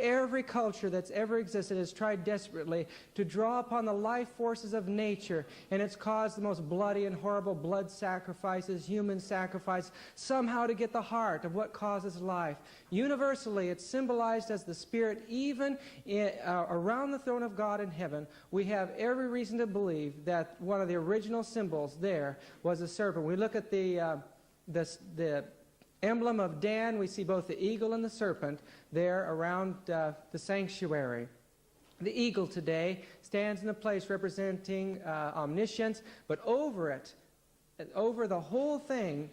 every culture that's ever existed has tried desperately to draw upon the life forces of nature, and it's caused the most bloody and horrible blood sacrifices, human sacrifice, somehow to get the heart of what causes life. Universally, it's symbolized as the Spirit. Even around the throne of God in heaven, we have every reason to believe that one of the original symbols there was a serpent. We look at the emblem of Dan, we see both the eagle and the serpent there around the sanctuary. The eagle today stands in a place representing omniscience, but over it, over the whole thing,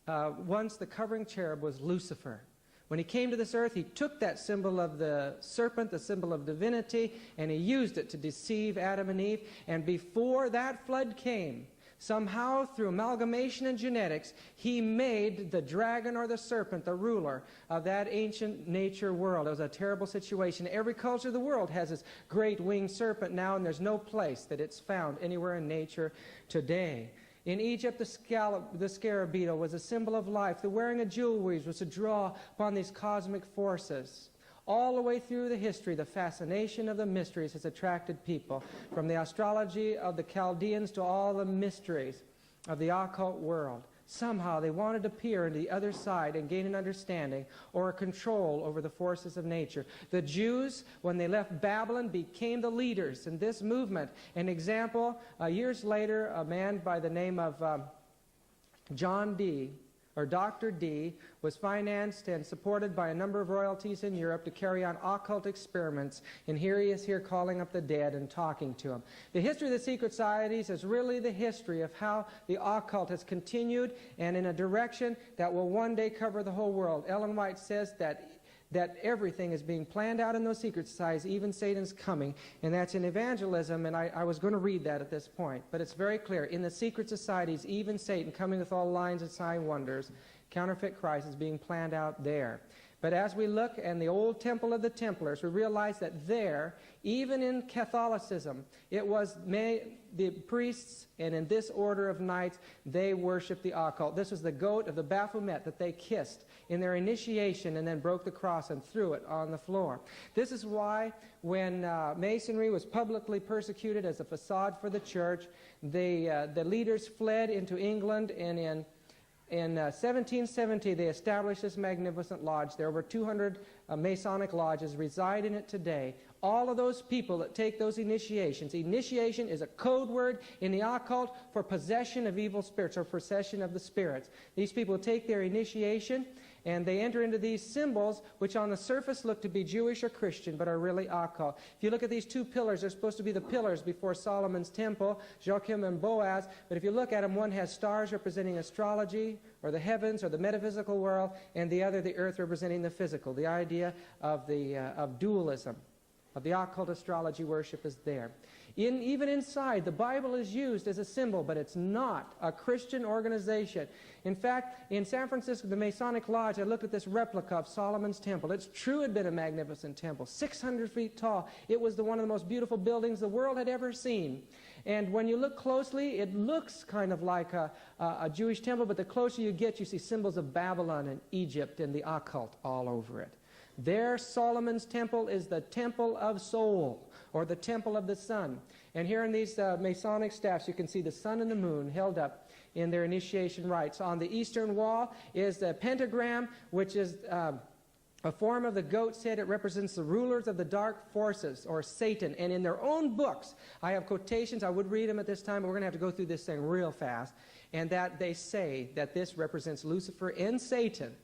once the covering cherub was Lucifer. When he came to this earth, he took that symbol of the serpent, the symbol of divinity, and he used it to deceive Adam and Eve. And before that flood came, somehow, through amalgamation and genetics, he made the dragon or the serpent the ruler of that ancient nature world. It was a terrible situation. Every culture of the world has this great winged serpent now, and there's no place that it's found anywhere in nature today. In Egypt, the Scarabito was a symbol of life. The wearing of jewelry was to draw upon these cosmic forces. All the way through the history, the fascination of the mysteries has attracted people, from the astrology of the Chaldeans to all the mysteries of the occult world. Somehow they wanted to peer into the other side and gain an understanding or a control over the forces of nature. The Jews, when they left Babylon, became the leaders in this movement. An example, years later, a man by the name of John Dee, or Dr. D, was financed and supported by a number of royalties in Europe to carry on occult experiments, and here he is here calling up the dead and talking to them. The history of the secret societies is really the history of how the occult has continued and in a direction that will one day cover the whole world. Ellen White says that everything is being planned out in those secret societies, even Satan's coming, and that's in evangelism, and I was going to read that at this point, but it's very clear. In the secret societies, even Satan coming with all lines of sign wonders, counterfeit Christ is being planned out there. But as we look in the old temple of the Templars, we realize that there, even in Catholicism, it was the priests, and in this order of knights, they worshiped the occult. This was the goat of the Baphomet that they kissed in their initiation and then broke the cross and threw it on the floor. This is why when Masonry was publicly persecuted as a facade for the church, the leaders fled into England, and in 1770, they established this magnificent lodge. There are over 200 Masonic lodges reside in it today. All of those people that take those initiations, initiation is a code word in the occult for possession of evil spirits or possession of the spirits. These people take their initiation and they enter into these symbols which on the surface look to be Jewish or Christian but are really occult. If you look at these two pillars, they're supposed to be the pillars before Solomon's temple, Joachim and Boaz, but if you look at them, one has stars representing astrology or the heavens or the metaphysical world, and the other the earth representing the physical. The idea of dualism, of the occult astrology worship is there. Even inside, the Bible is used as a symbol, but it's not a Christian organization. In fact, in San Francisco, the Masonic Lodge, I looked at this replica of Solomon's Temple. It's true it had been a magnificent temple, 600 feet tall. It was one of the most beautiful buildings the world had ever seen. And when you look closely, it looks kind of like a Jewish temple, but the closer you get, you see symbols of Babylon and Egypt and the occult all over it. There, Solomon's temple is the temple of soul, or the temple of the sun. And here in these Masonic staffs, you can see the sun and the moon held up in their initiation rites. On the eastern wall is the pentagram, which is a form of the goat's head. It represents the rulers of the dark forces, or Satan. And in their own books, I have quotations. I would read them at this time, but we're going to have to go through this thing real fast. And that they say that this represents Lucifer and Satan.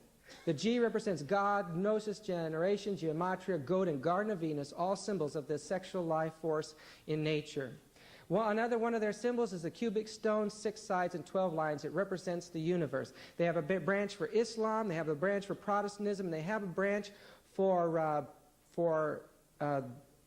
The G represents God, Gnosis, generation, gematria, goat, and Garden of Venus, all symbols of this sexual life force in nature. Well, another one of their symbols is a cubic stone, 6 sides and 12 lines. It represents the universe. They have a branch for Islam, they have a branch for Protestantism, and they have a branch for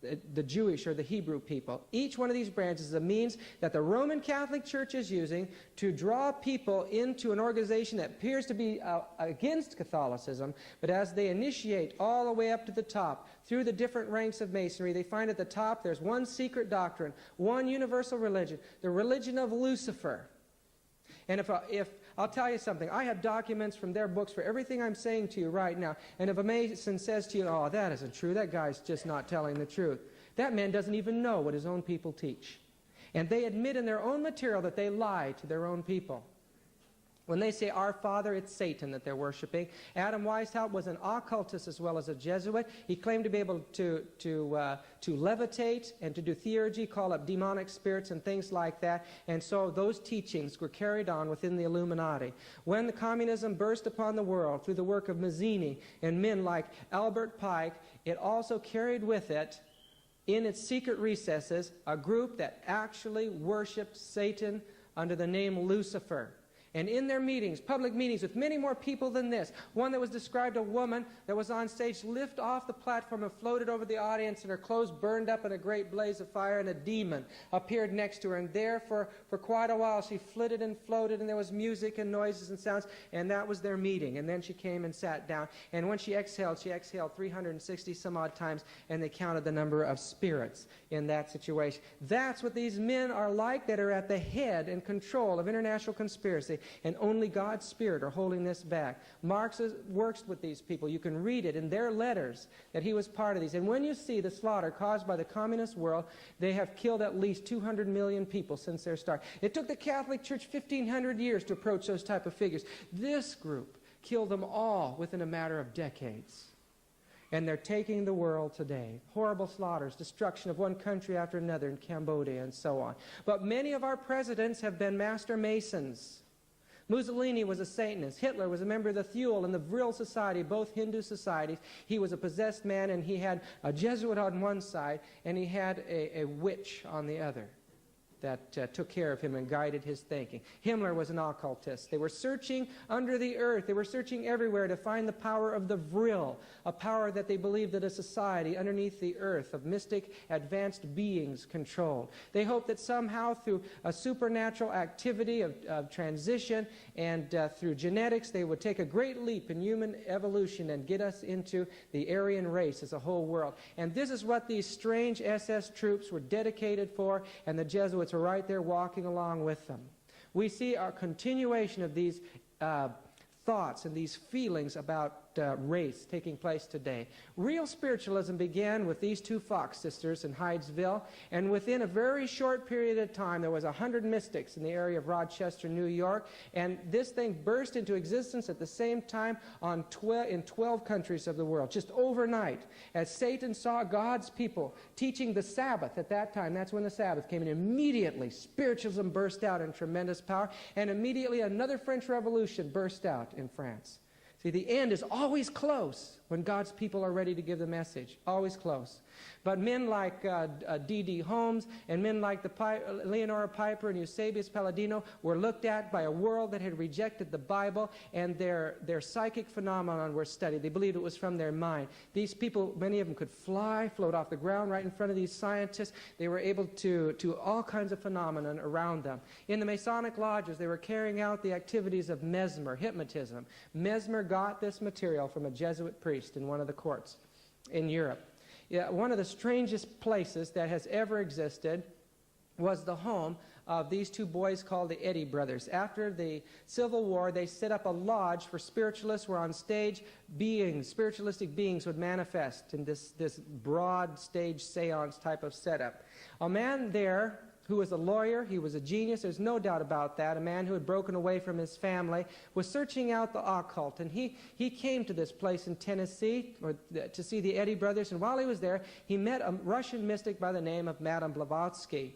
the Jewish or the Hebrew people. Each one of these branches is a means that the Roman Catholic Church is using to draw people into an organization that appears to be against Catholicism, but as they initiate all the way up to the top through the different ranks of Masonry, they find at the top there's one secret doctrine, one universal religion, the religion of Lucifer. And if I'll tell you something, I have documents from their books for everything I'm saying to you right now. And if a Mason says to you, oh, that isn't true, that guy's just not telling the truth, that man doesn't even know what his own people teach. And they admit in their own material that they lie to their own people. When they say, our Father, it's Satan that they're worshiping. Adam Weishaupt was an occultist as well as a Jesuit. He claimed to be able to levitate and to do theurgy, call up demonic spirits and things like that. And so those teachings were carried on within the Illuminati. When the communism burst upon the world through the work of Mazzini and men like Albert Pike, it also carried with it, in its secret recesses, a group that actually worshipped Satan under the name Lucifer. And in their meetings, public meetings with many more people than this, one that was described, a woman that was on stage, lift off the platform and floated over the audience, and her clothes burned up in a great blaze of fire, and a demon appeared next to her. And there for quite a while she flitted and floated, and there was music and noises and sounds, and that was their meeting. And then she came and sat down, and when she exhaled 360 some odd times, and they counted the number of spirits in that situation. That's what these men are like that are at the head and control of international conspiracy. And only God's Spirit are holding this back. Marx works with these people. You can read it in their letters that he was part of these. And when you see the slaughter caused by the communist world, they have killed at least 200 million people since their start. It took the Catholic Church 1,500 years to approach those type of figures. This group killed them all within a matter of decades. And they're taking the world today. Horrible slaughters, destruction of one country after another in Cambodia and so on. But many of our presidents have been master masons. Mussolini was a Satanist. Hitler was a member of the Thule and the Vril Society, both Hindu societies. He was a possessed man, and he had a Jesuit on one side, and he had a witch on the other that took care of him and guided his thinking. Himmler was an occultist. They were searching under the earth. They were searching everywhere to find the power of the Vril, a power that they believed that a society underneath the earth of mystic, advanced beings controlled. They hoped that somehow through a supernatural activity of transition and through genetics, they would take a great leap in human evolution and get us into the Aryan race as a whole world. And this is what these strange SS troops were dedicated for, and the Jesuits are right there walking along with them. We see a continuation of these thoughts and these feelings about race taking place today. Real spiritualism began with these two Fox sisters in Hydesville, and within a very short period of time there was 100 mystics in the area of Rochester, New York, and this thing burst into existence at the same time in 12 countries of the world, just overnight, as Satan saw God's people teaching the Sabbath at that time. That's when the Sabbath came, and immediately spiritualism burst out in tremendous power, and immediately another French Revolution burst out in France. See, the end is always close when God's people are ready to give the message. Always close. But men like D.D. Holmes and men like Leonora Piper and Eusebius Palladino were looked at by a world that had rejected the Bible, and their psychic phenomenon were studied. They believed it was from their mind. These people, many of them could fly, float off the ground right in front of these scientists. They were able to all kinds of phenomenon around them. In the Masonic lodges, they were carrying out the activities of mesmer, hypnotism. Mesmer got this material from a Jesuit priest in one of the courts in Europe. Yeah, one of the strangest places that has ever existed was the home of these two boys called the Eddy brothers. After the Civil War, they set up a lodge for spiritualists where on stage spiritualistic beings would manifest in this broad stage seance type of setup. A man there who was a lawyer, he was a genius, there's no doubt about that, a man who had broken away from his family, was searching out the occult, and he came to this place in Tennessee to see the Eddy brothers, and while he was there, he met a Russian mystic by the name of Madame Blavatsky.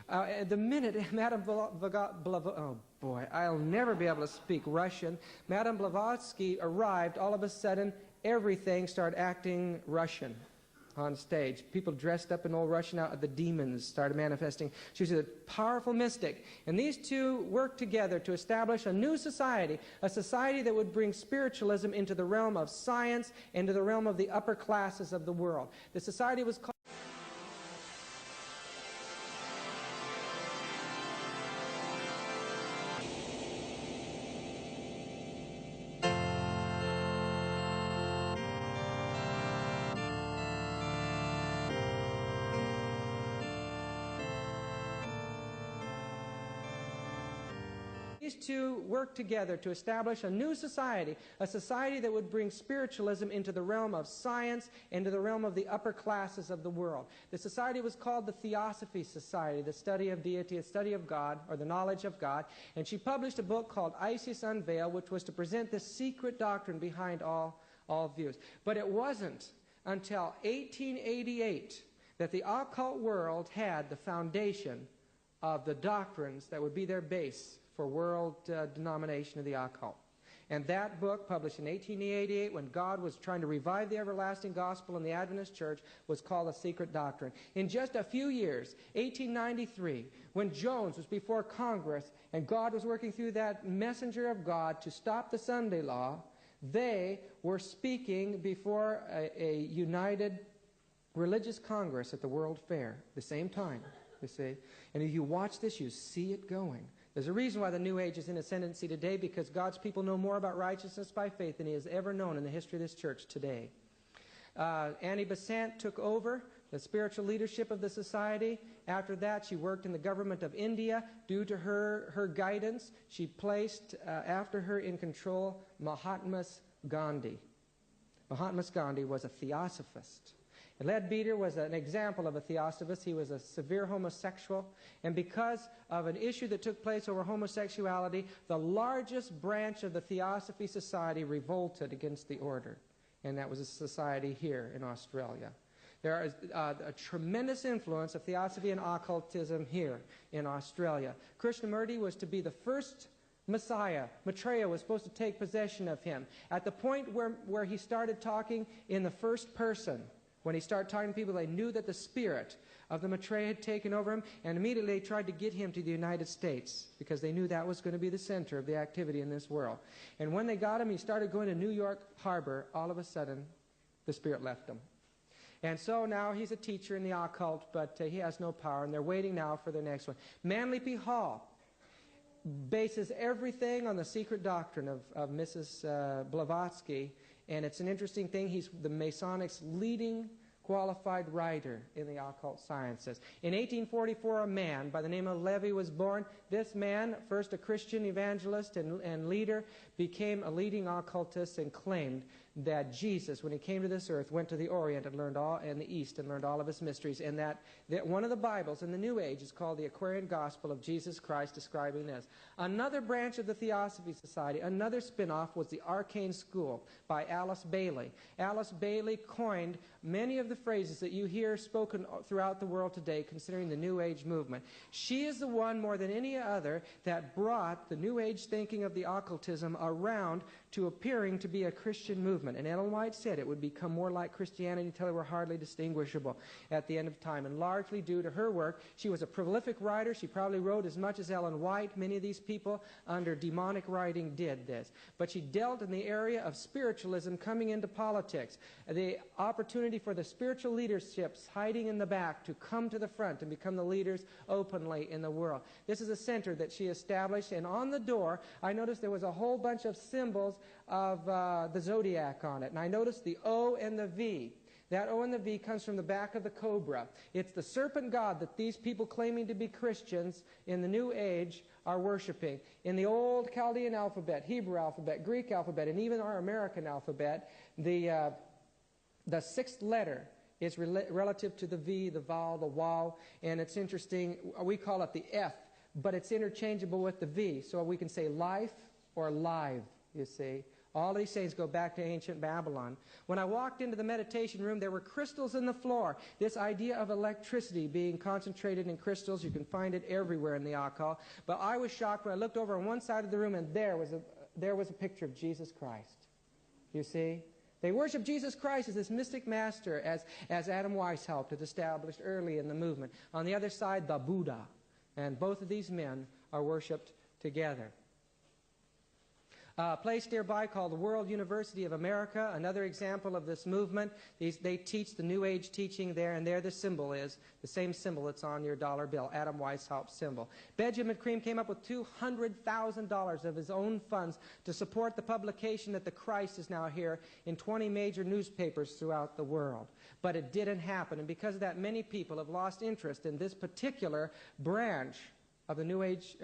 The minute Madame Blavatsky, oh boy, I'll never be able to speak Russian, Madame Blavatsky arrived, all of a sudden, everything started acting Russian on stage. People dressed up in old Russian, the demons started manifesting. She was a powerful mystic. And these two worked together to establish a new society, a society that would bring spiritualism into the realm of science, into the realm of the upper classes of the world. The society was called These two worked together to establish a new society, a society that would bring spiritualism into the realm of science, into the realm of the upper classes of the world. The society was called the Theosophy Society, the study of deity, the study of God, or the knowledge of God. And she published a book called Isis Unveiled, which was to present this secret doctrine behind all views. But it wasn't until 1888 that the occult world had the foundation of the doctrines that would be their base for world denomination of the occult. And that book, published in 1888, when God was trying to revive the everlasting gospel in the Adventist church, was called The Secret Doctrine. In just a few years, 1893, when Jones was before Congress and God was working through that messenger of God to stop the Sunday law, they were speaking before a united religious congress at the World Fair at the same time, you see. And if you watch this, you see it going. There's a reason why the New Age is in ascendancy today, because God's people know more about righteousness by faith than he has ever known in the history of this church today. Annie Besant took over the spiritual leadership of the society. After that, she worked in the government of India. Due to her guidance, she placed after her in control Mahatma Gandhi. Mahatma Gandhi was a theosophist. And Leadbeater was an example of a theosophist. He was a severe homosexual. And because of an issue that took place over homosexuality, the largest branch of the Theosophy Society revolted against the order. And that was a society here in Australia. There is a tremendous influence of theosophy and occultism here in Australia. Krishnamurti was to be the first Messiah. Maitreya was supposed to take possession of him. At the point where he started talking in the first person, when he started talking to people, they knew that the spirit of the Maitreya had taken over him, and immediately they tried to get him to the United States because they knew that was going to be the center of the activity in this world. And when they got him, he started going to New York Harbor. All of a sudden, the spirit left him. And so now he's a teacher in the occult, but he has no power, and they're waiting now for the next one. Manly P. Hall bases everything on the secret doctrine of Mrs. Blavatsky. And it's an interesting thing. He's the Masonics' leading qualified writer in the occult sciences. In 1844, a man by the name of Levy was born. This man, first a Christian evangelist and leader, became a leading occultist and claimed that Jesus, when he came to this earth, went to the Orient and learned all, and the East, and learned all of his mysteries. And that one of the Bibles in the New Age is called the Aquarian Gospel of Jesus Christ, describing this. Another branch of the Theosophy Society, another spin-off, was the Arcane School by Alice Bailey. Alice Bailey coined many of the phrases that you hear spoken throughout the world today considering the New Age movement. She is the one, more than any other, that brought the New Age thinking of the occultism around to appearing to be a Christian movement. And Ellen White said it would become more like Christianity until they were hardly distinguishable at the end of time. And largely due to her work, she was a prolific writer. She probably wrote as much as Ellen White. Many of these people under demonic writing did this. But she dealt in the area of spiritualism coming into politics. The opportunity for the spiritual leaderships hiding in the back to come to the front and become the leaders openly in the world. This is a center that she established, and on the door I noticed there was a whole bunch of symbols of the zodiac on it. And I noticed the O and the V. That O and the V comes from the back of the cobra. It's the serpent god that these people claiming to be Christians in the New Age are worshiping. In the old Chaldean alphabet, Hebrew alphabet, Greek alphabet, and even our American alphabet, the sixth letter is relative to the V, the vowel, the waw, and it's interesting. We call it the F, but it's interchangeable with the V. So we can say life or live, you see. All these things go back to ancient Babylon. When I walked into the meditation room, there were crystals in the floor. This idea of electricity being concentrated in crystals, you can find it everywhere in the occult. But I was shocked when I looked over on one side of the room, and there was a picture of Jesus Christ. You see? They worship Jesus Christ as this mystic master, as Adam Weishaupt had established early in the movement. On the other side, the Buddha. And both of these men are worshipped together. A place nearby called the World University of America, another example of this movement. They teach the New Age teaching there, and there the symbol is the same symbol that's on your dollar bill, Adam Weishaupt's symbol. Benjamin Cream came up with $200,000 of his own funds to support the publication that the Christ is now here in 20 major newspapers throughout the world. But it didn't happen, and because of that, many people have lost interest in this particular branch of the New Age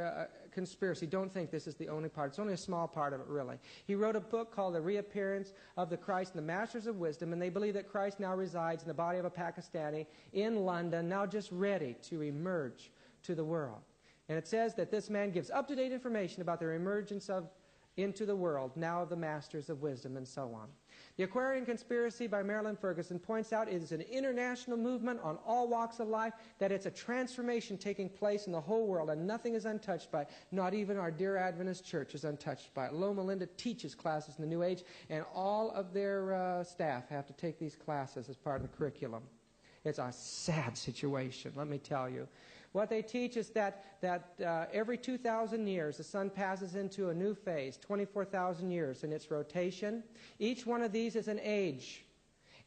conspiracy don't think this is the only part. It's only a small part of it, really. He wrote a book called The Reappearance of the Christ and the Masters of Wisdom, and they believe that Christ now resides in the body of a Pakistani in London, now just ready to emerge to the world. And it says that this man gives up-to-date information about their emergence into the world, now the Masters of Wisdom, and so on. The Aquarian Conspiracy by Marilyn Ferguson points out it is an international movement on all walks of life, that it's a transformation taking place in the whole world, and nothing is untouched by it. Not even our dear Adventist Church is untouched by it. Loma Linda teaches classes in the New Age, and all of their staff have to take these classes as part of the curriculum. It's a sad situation, let me tell you. What they teach is that every 2,000 years the sun passes into a new phase, 24,000 years in its rotation. Each one of these is an age.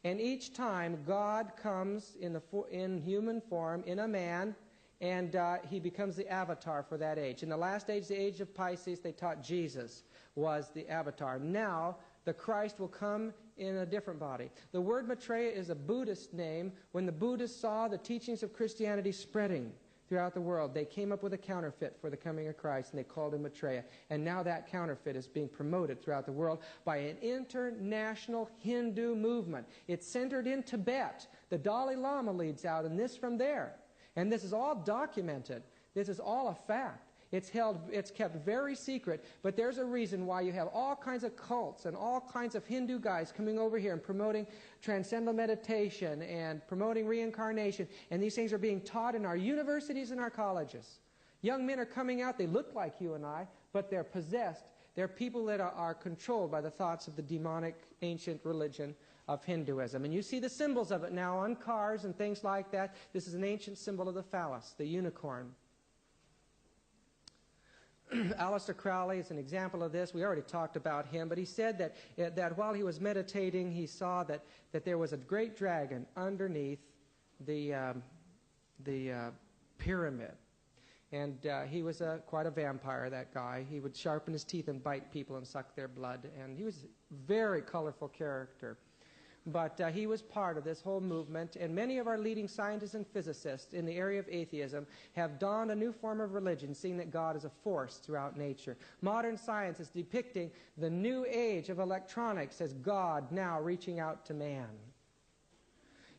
And each time God comes in human form, in a man, and he becomes the avatar for that age. In the last age, the age of Pisces, they taught Jesus was the avatar. Now, the Christ will come in a different body. The word Maitreya is a Buddhist name. When the Buddhists saw the teachings of Christianity spreading throughout the world, they came up with a counterfeit for the coming of Christ, and they called him Maitreya. And now that counterfeit is being promoted throughout the world by an international Hindu movement. It's centered in Tibet. The Dalai Lama leads out, and this from there. And this is all documented. This is all a fact. It's kept very secret, but there's a reason why you have all kinds of cults and all kinds of Hindu guys coming over here and promoting transcendental meditation and promoting reincarnation, and these things are being taught in our universities and our colleges. Young men are coming out, they look like you and I, but they're possessed. They're people that are controlled by the thoughts of the demonic ancient religion of Hinduism. And you see the symbols of it now on cars and things like that. This is an ancient symbol of the phallus, the unicorn. Aleister Crowley is an example of this. We already talked about him, but he said that while he was meditating, he saw that there was a great dragon underneath the pyramid. And he was quite a vampire, that guy. He would sharpen his teeth and bite people and suck their blood. And he was a very colorful character. But he was part of this whole movement, and many of our leading scientists and physicists in the area of atheism have donned a new form of religion, seeing that God is a force throughout nature. Modern science is depicting the new age of electronics as God now reaching out to man.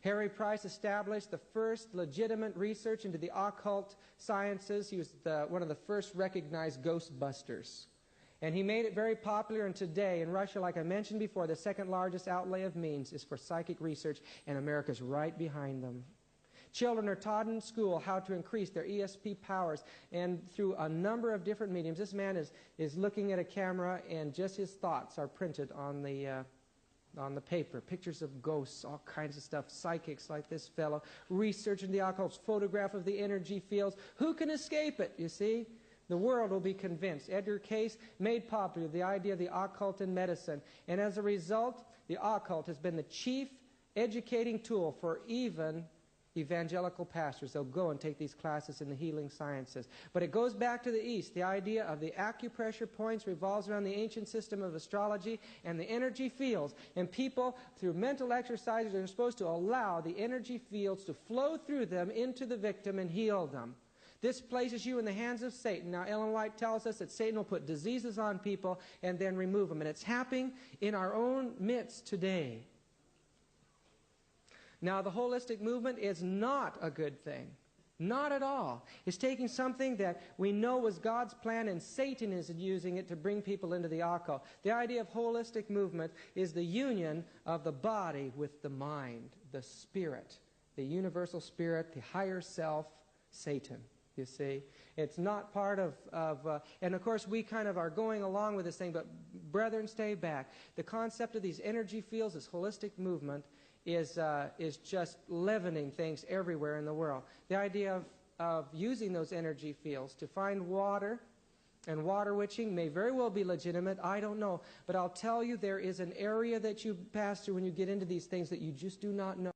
Harry Price established the first legitimate research into the occult sciences. He was one of the first recognized ghostbusters. And he made it very popular, and today in Russia, like I mentioned before, the second largest outlay of means is for psychic research, and America's right behind them. Children are taught in school how to increase their ESP powers, and through a number of different mediums. This man is looking at a camera, and just his thoughts are printed on the paper. Pictures of ghosts, all kinds of stuff, psychics like this fellow, research in the occult, photograph of the energy fields. Who can escape it, you see? The world will be convinced. Edgar Cayce made popular the idea of the occult in medicine, and as a result, the occult has been the chief educating tool for even evangelical pastors. They'll go and take these classes in the healing sciences. But it goes back to the East. The idea of the acupressure points revolves around the ancient system of astrology and the energy fields. And people, through mental exercises, are supposed to allow the energy fields to flow through them into the victim and heal them. This places you in the hands of Satan. Now, Ellen White tells us that Satan will put diseases on people and then remove them. And it's happening in our own midst today. Now, the holistic movement is not a good thing. Not at all. It's taking something that we know was God's plan, and Satan is using it to bring people into the occult. The idea of holistic movement is the union of the body with the mind, the spirit, the universal spirit, the higher self, Satan. You see, it's not part of and of course we kind of are going along with this thing, but brethren, stay back. The concept of these energy fields, this holistic movement, is just leavening things everywhere in the world. The idea of using those energy fields to find water, and water witching may very well be legitimate, I don't know, but I'll tell you there is an area that you pass through when you get into these things that you just do not know.